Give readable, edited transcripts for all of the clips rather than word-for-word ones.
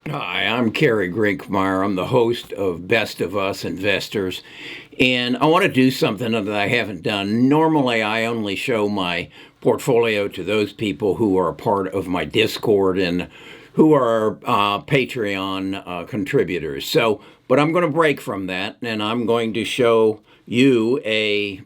Hi, I'm Kerry Grinkmeyer. I'm the host of Best of Us Investors, and I want to do something that I haven't done. Normally, I only show my portfolio to those people who are a part of my Discord and who are Patreon contributors. But I'm going to break from that, and I'm going to show you a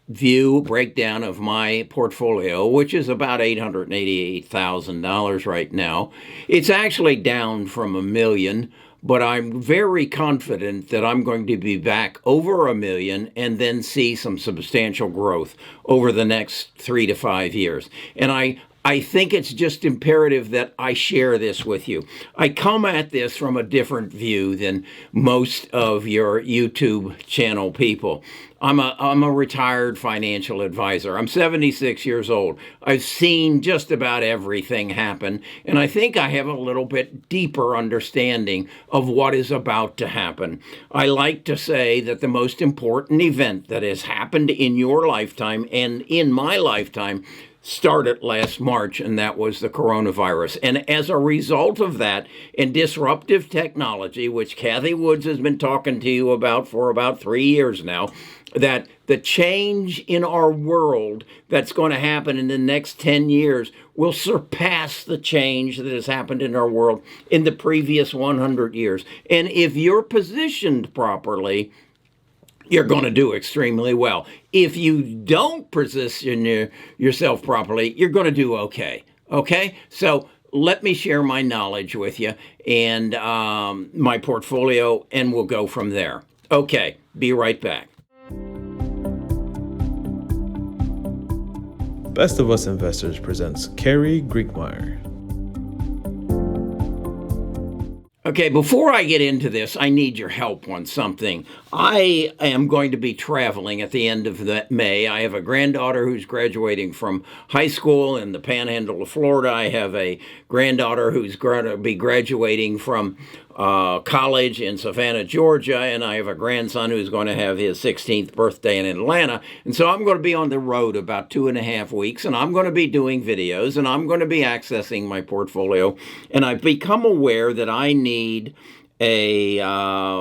breakdown of my portfolio, which is about $888,000 right now. It's actually down from a million, but I'm very confident that I'm going to be back over a million and then see some substantial growth over the next 3 to 5 years. And I think it's just imperative that I share this with you. I come at this from a different view than most of your YouTube channel people. I'm a retired financial advisor. I'm 76 years old. I've seen just about everything happen, and I think I have a little bit deeper understanding of what is about to happen. I like to say that the most important event that has happened in your lifetime and in my lifetime started last March, and that was the coronavirus. And as a result of that and disruptive technology, which Kathy Woods has been talking to you about for about 3 years now, that the change in our world that's going to happen in the next 10 years will surpass the change that has happened in our world in the previous 100 years. And if you're positioned properly, you're going to do extremely well. If you don't position yourself properly, you're going to do okay. Okay? So let me share my knowledge with you and my portfolio, and we'll go from there. Okay, be right back. Best of Us Investors presents Kerry Grinkmeyer. Okay, before I get into this, I need your help on something. I am going to be traveling at the end of May. I have a granddaughter who's graduating from high school in the Panhandle of Florida. I have a granddaughter who's going to be graduating from college in Savannah, Georgia, and I have a grandson who's going to have his 16th birthday in Atlanta. And so I'm going to be on the road about 2.5 weeks, and I'm going to be doing videos, and I'm going to be accessing my portfolio. And I've become aware that I need a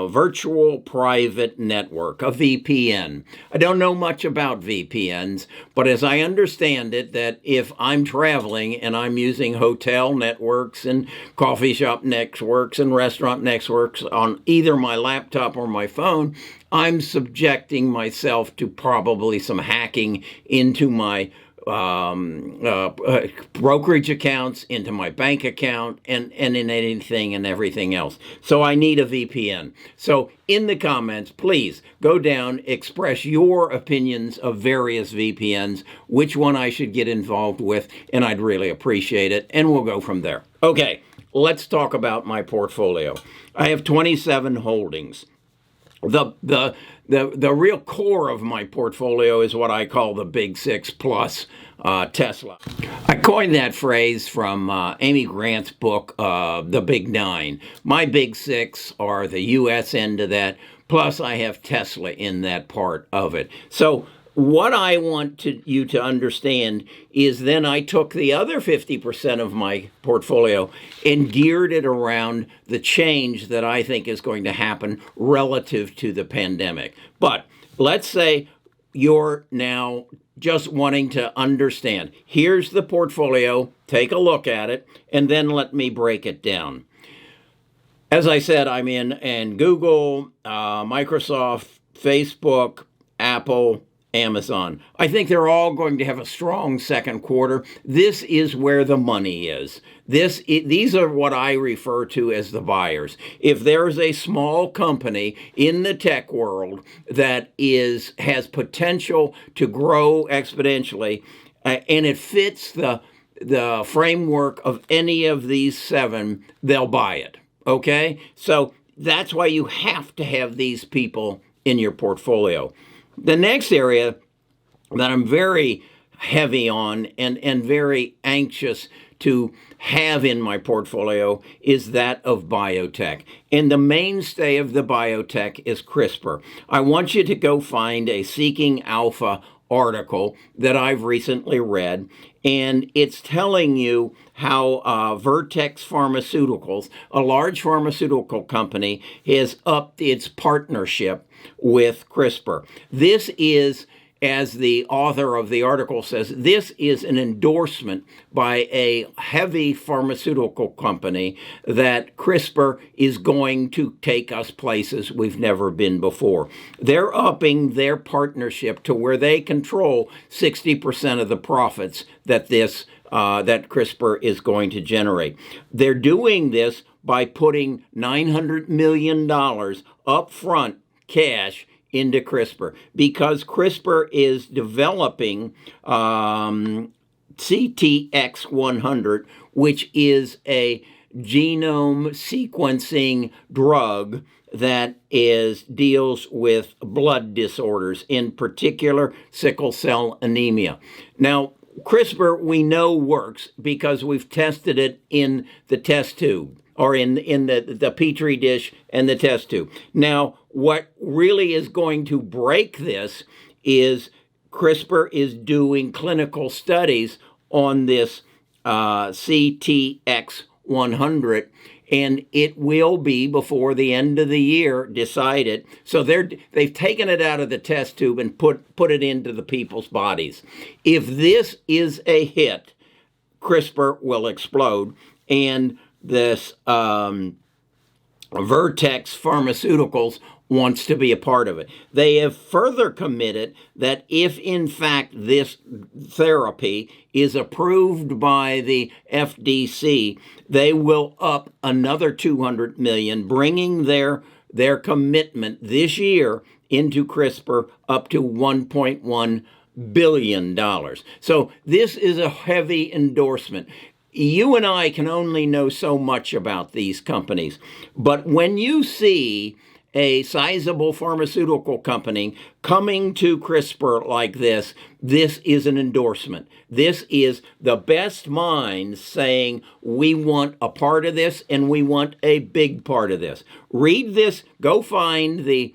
virtual private network, a VPN. I don't know much about VPNs, but as I understand it, that if I'm traveling and I'm using hotel networks and coffee shop networks and restaurant networks on either my laptop or my phone, I'm subjecting myself to probably some hacking into my brokerage accounts, into my bank account, and in anything and everything else. So I need a VPN. So in the comments, please go down, express your opinions of various VPNs, which one I should get involved with, and I'd really appreciate it, and we'll go from there. Okay, let's talk about my portfolio. I have 27 holdings. The real core of my portfolio is what I call the Big Six plus Tesla. I coined that phrase from Amy Grant's book, The Big Nine. My Big Six are the U.S. end of that, plus I have Tesla in that part of it. So what I want you to understand is then I took the other 50% of my portfolio and geared it around the change that I think is going to happen relative to the pandemic. But let's say you're now just wanting to understand. Here's the portfolio. Take a look at it, and then let me break it down. As I said, I'm in Google, Microsoft, Facebook, Apple, Amazon. I think they're all going to have a strong second quarter. This is where the money is. These are what I refer to as the buyers. If there's a small company in the tech world that has potential to grow exponentially, and it fits the framework of any of these 7, they'll buy it. Okay? So that's why you have to have these people in your portfolio. The next area that I'm very heavy on and very anxious to have in my portfolio is that of biotech. And the mainstay of the biotech is CRISPR. I want you to go find a Seeking Alpha article that I've recently read, and it's telling you how Vertex Pharmaceuticals, a large pharmaceutical company, has upped its partnership with CRISPR. This is, as the author of the article says, this is an endorsement by a heavy pharmaceutical company that CRISPR is going to take us places we've never been before. They're upping their partnership to where they control 60% of the profits that that CRISPR is going to generate. They're doing this by putting $900 million upfront cash into CRISPR, because CRISPR is developing CTX100, which is a genome sequencing drug that deals with blood disorders, in particular sickle cell anemia. Now, CRISPR we know works because we've tested it in the test tube, or in the Petri dish and the test tube. Now, what really is going to break this is CRISPR is doing clinical studies on this CTX100, and it will be, before the end of the year, decided. So they've taken it out of the test tube and put it into the people's bodies. If this is a hit, CRISPR will explode, and this Vertex Pharmaceuticals wants to be a part of it. They have further committed that if, in fact, this therapy is approved by the FDC, they will up another $200 million, bringing their commitment this year into CRISPR up to $1.1 billion. So this is a heavy endorsement. You and I can only know so much about these companies, but when you see a sizable pharmaceutical company coming to CRISPR like this is an endorsement. This is the best minds saying, we want a part of this, and we want a big part of this. Read this. Go find the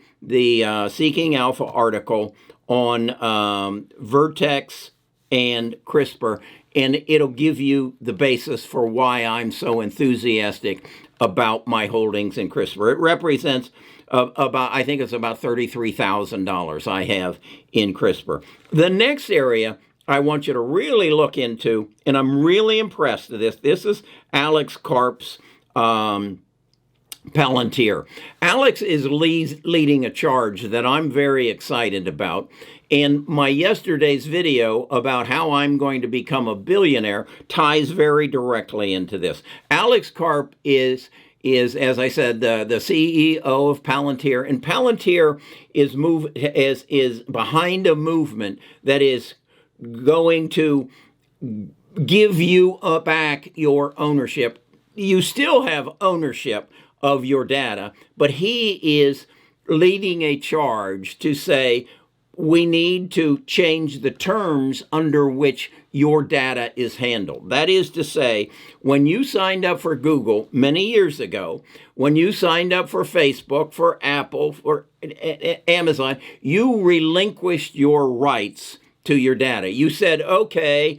Seeking Alpha article on Vertex and CRISPR, and it'll give you the basis for why I'm so enthusiastic about my holdings in CRISPR. It represents I think it's about $33,000 I have in CRISPR. The next area I want you to really look into, and I'm really impressed with this is Alex Karp's Palantir. Alex is leading a charge that I'm very excited about. And my yesterday's video about how I'm going to become a billionaire ties very directly into this. Alex Karp is, as I said, the CEO of Palantir, and Palantir is behind a movement that is going to give you back your ownership. You still have ownership of your data, but he is leading a charge to say, we need to change the terms under which your data is handled. That is to say, when you signed up for Google many years ago, when you signed up for Facebook, for Apple, for Amazon, you relinquished your rights to your data. You said, okay,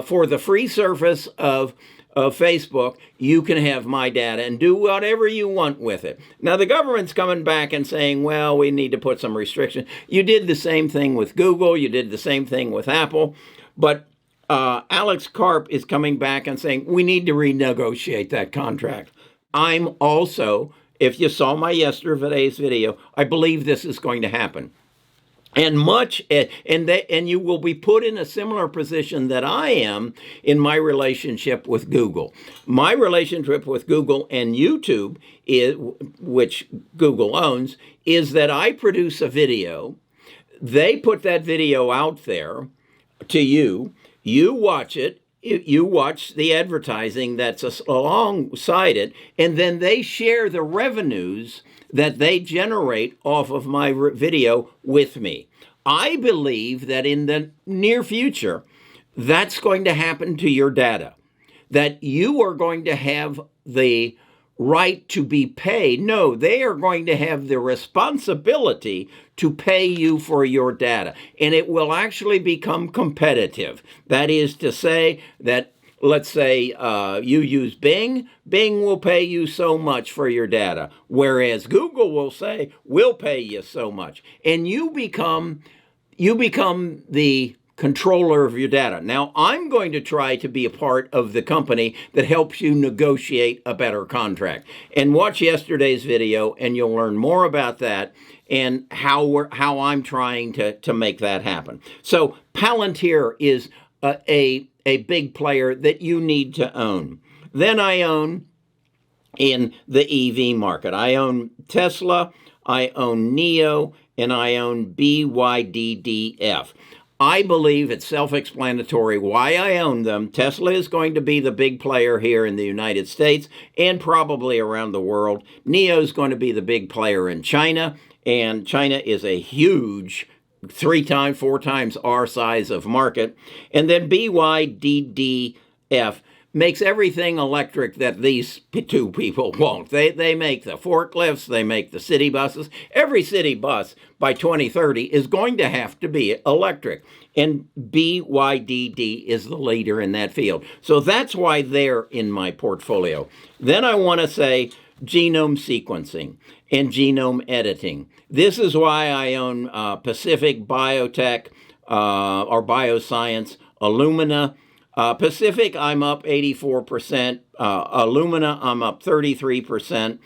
for the free service of Facebook, you can have my data and do whatever you want with it. Now, the government's coming back and saying, well, we need to put some restrictions. You did the same thing with Google. You did the same thing with Apple. But Alex Karp is coming back and saying, we need to renegotiate that contract. I'm also, if you saw my yesterday's video, I believe this is going to happen. And you will be put in a similar position that I am in my relationship with Google. My relationship with Google and YouTube, which Google owns, is that I produce a video. They put that video out there to you. You watch it. You watch the advertising that's alongside it, and then they share the revenues that they generate off of my video with me. I believe that in the near future, that's going to happen to your data, that you are going to have the right to be paid. No, they are going to have the responsibility to pay you for your data, and it will actually become competitive. That is to say that, let's say you use Bing. Bing will pay you so much for your data, whereas Google will say, we'll pay you so much. And you become the controller of your data. Now, I'm going to try to be a part of the company that helps you negotiate a better contract. And watch yesterday's video, and you'll learn more about that and how I'm trying to make that happen. So Palantir is a big player that you need to own. Then I own in the EV market. I own Tesla, I own NIO, and I own BYDDF. I believe it's self-explanatory why I own them. Tesla is going to be the big player here in the United States and probably around the world. NIO is going to be the big player in China, and China is a huge 3 times, 4 times our size of market. And then BYDDF makes everything electric that these two people won't. They make the forklifts, they make the city buses. Every city bus by 2030 is going to have to be electric. And BYDD is the leader in that field. So that's why they're in my portfolio. Then I want to say genome sequencing and genome editing. This is why I own Pacific Biotech or Bioscience, Illumina. Pacific, I'm up 84%. Illumina, I'm up 33%.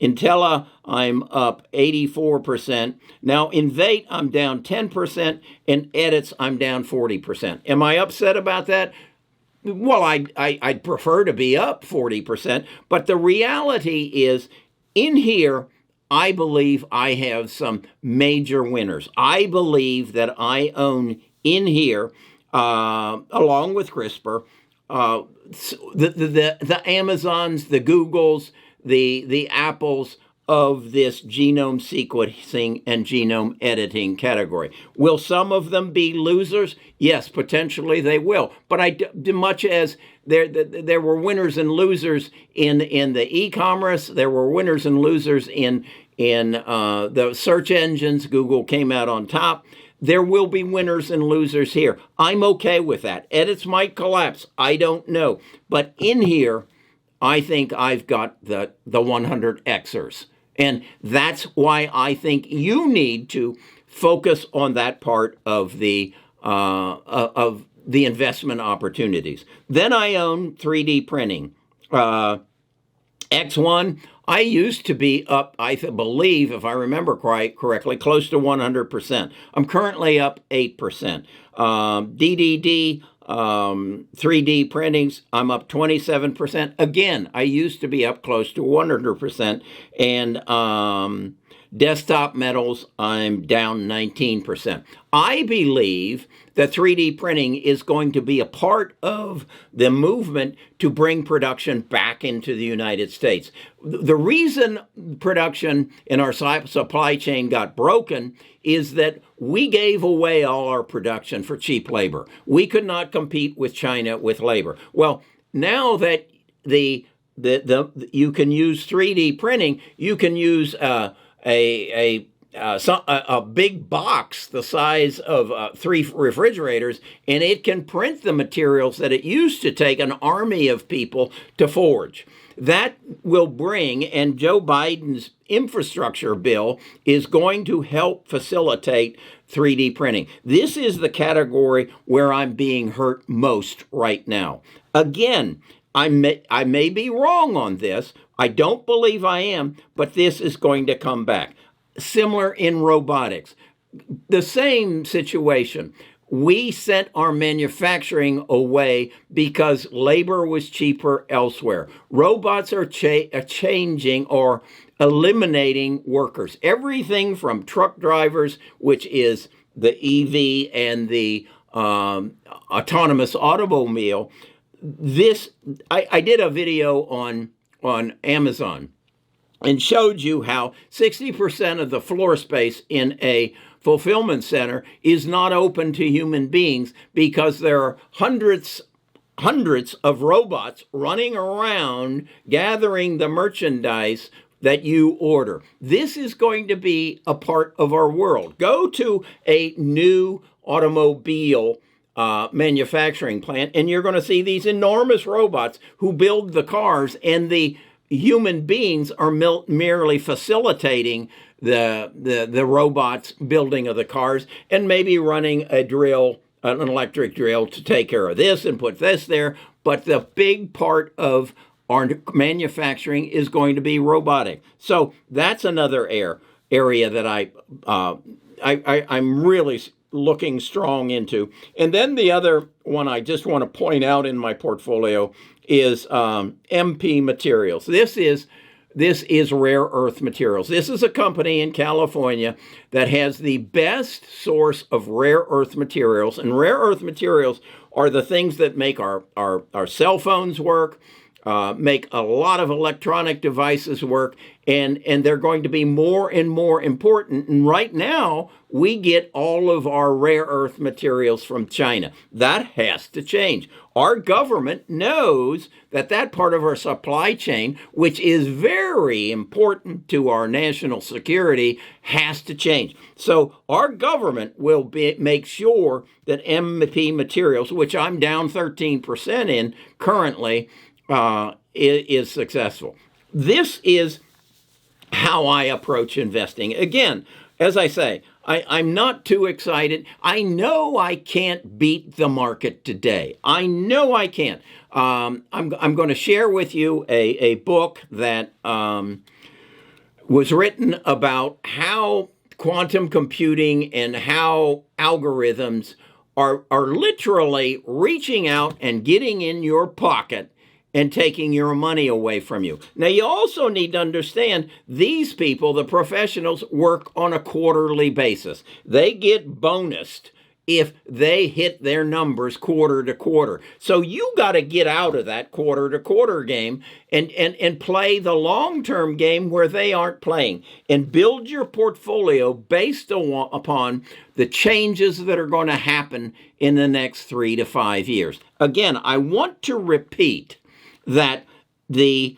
Intella, I'm up 84%. Now, Invate, I'm down 10%. And Edits, I'm down 40%. Am I upset about that? Well, I'd prefer to be up 40%. But the reality is, in here, I believe I have some major winners. I believe that I own in here, along with CRISPR, the Amazons, the Googles, the Apples of this genome sequencing and genome editing category. Will some of them be losers? Yes, potentially they will. But much as there were winners and losers in the e-commerce, there were winners and losers in the search engines. Google came out on top. There will be winners and losers here. I'm okay with that. Edits might collapse. I don't know. But in here, I think I've got the 100 Xers. And that's why I think you need to focus on that part of the investment opportunities. Then I own 3D printing. XONE, I used to be up, I believe, if I remember correctly, close to 100%. I'm currently up 8%. DDD, 3D printings, I'm up 27%. Again, I used to be up close to 100%. And desktop metals, I'm down 19%. I believe that 3D printing is going to be a part of the movement to bring production back into the United States. The reason production in our supply chain got broken is that we gave away all our production for cheap labor. We could not compete with China with labor. Well, now that you can use 3D printing, you can use a big box the size of 3 refrigerators, and it can print the materials that it used to take an army of people to forge. That will bring, and Joe Biden's infrastructure bill is going to help facilitate 3D printing. This is the category where I'm being hurt most right now. Again, I may be wrong on this. I don't believe I am, but this is going to come back. Similar in robotics. The same situation. We sent our manufacturing away because labor was cheaper elsewhere. Robots are changing or eliminating workers. Everything from truck drivers, which is the EV and the autonomous automobile. I did a video on Amazon and showed you how 60% of the floor space in a fulfillment center is not open to human beings because there are hundreds hundreds of robots running around gathering the merchandise that you order. This is going to be a part of our world. Go to a new automobile manufacturing plant, and you're going to see these enormous robots who build the cars, and the human beings are merely facilitating the robots building of the cars, and maybe running a drill, an electric drill, to take care of this and put this there. But the big part of our manufacturing is going to be robotic. So that's another area that I'm really looking strong into. And then the other one I just want to point out in my portfolio is MP Materials. This is rare earth materials. This is a company in California that has the best source of rare earth materials. And rare earth materials are the things that make our cell phones work, make a lot of electronic devices work, and they're going to be more and more important. And right now, we get all of our rare earth materials from China. That has to change. Our government knows that part of our supply chain, which is very important to our national security, has to change. So our government will make sure that MP Materials, which I'm down 13% in currently, is successful. This is how I approach investing. Again, as I say, I'm not too excited. I know I can't beat the market today. I know I can't. I'm going to share with you a book that was written about how quantum computing and how algorithms are literally reaching out and getting in your pocket and taking your money away from you. Now, you also need to understand these people, the professionals, work on a quarterly basis. They get bonused if they hit their numbers quarter to quarter. So you got to get out of that quarter to quarter game and play the long-term game where they aren't playing, and build your portfolio based upon the changes that are going to happen in the next 3 to 5 years. Again, I want to repeat that the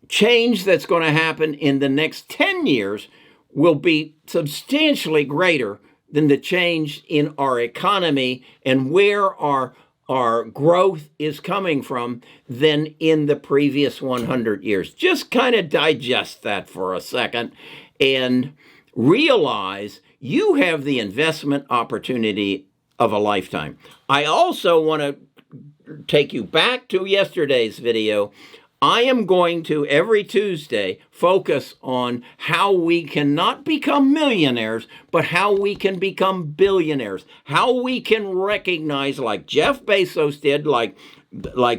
change that's going to happen in the next 10 years will be substantially greater than the change in our economy and where our growth is coming from than in the previous 100 years. Just kind of digest that for a second and realize you have the investment opportunity of a lifetime. I also want to take you back to yesterday's video. I am going to, every Tuesday, focus on how we can not become millionaires, but how we can become billionaires. How we can recognize, like Jeff Bezos did, like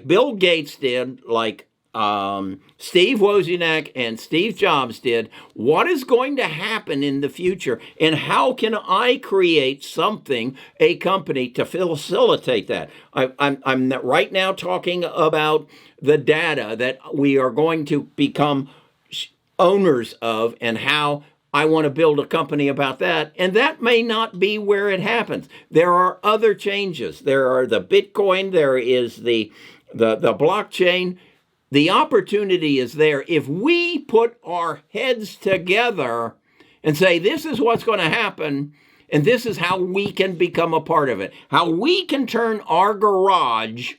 Bill Gates did, like Steve Wozniak and Steve Jobs did, what is going to happen in the future, and how can I create something, a company, to facilitate that? I'm right now talking about the data that we are going to become owners of, and how I want to build a company about that. And that may not be where it happens. There are other changes. There are the Bitcoin, there is the blockchain. The opportunity is there if we put our heads together and say, this is what's going to happen, and this is how we can become a part of it. How we can turn our garage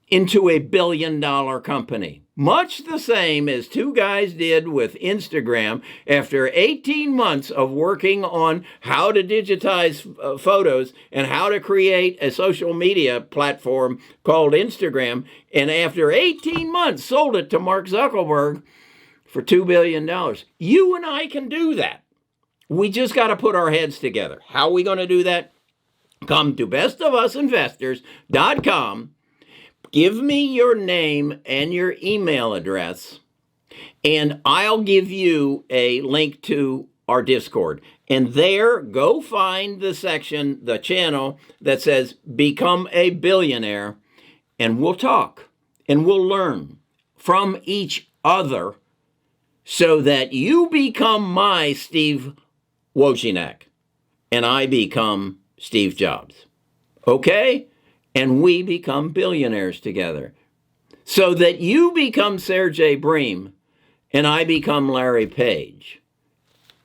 into a billion-dollar company. Much the same as two guys did with Instagram after 18 months of working on how to digitize photos and how to create a social media platform called Instagram. And after 18 months, sold it to Mark Zuckerberg for $2 billion. You and I can do that. We just got to put our heads together. How are we going to do that? Come to bestofusinvestors.com. Give me your name and your email address, and I'll give you a link to our Discord. And there, go find the section, the channel that says Become a Billionaire, and we'll talk and we'll learn from each other so that you become my Steve Wozniak and I become Steve Jobs. Okay? and we become billionaires together. So that you become Sergey Brin and I become Larry Page,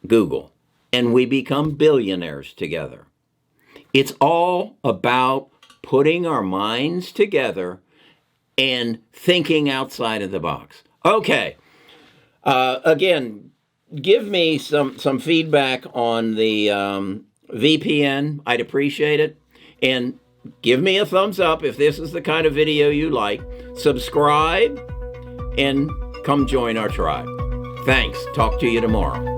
Google, and we become billionaires together. It's all about putting our minds together and thinking outside of the box. Okay. Again, give me some feedback on the VPN. I'd appreciate it. And give me a thumbs up if this is the kind of video you like. Subscribe and come join our tribe. Thanks. Talk to you tomorrow.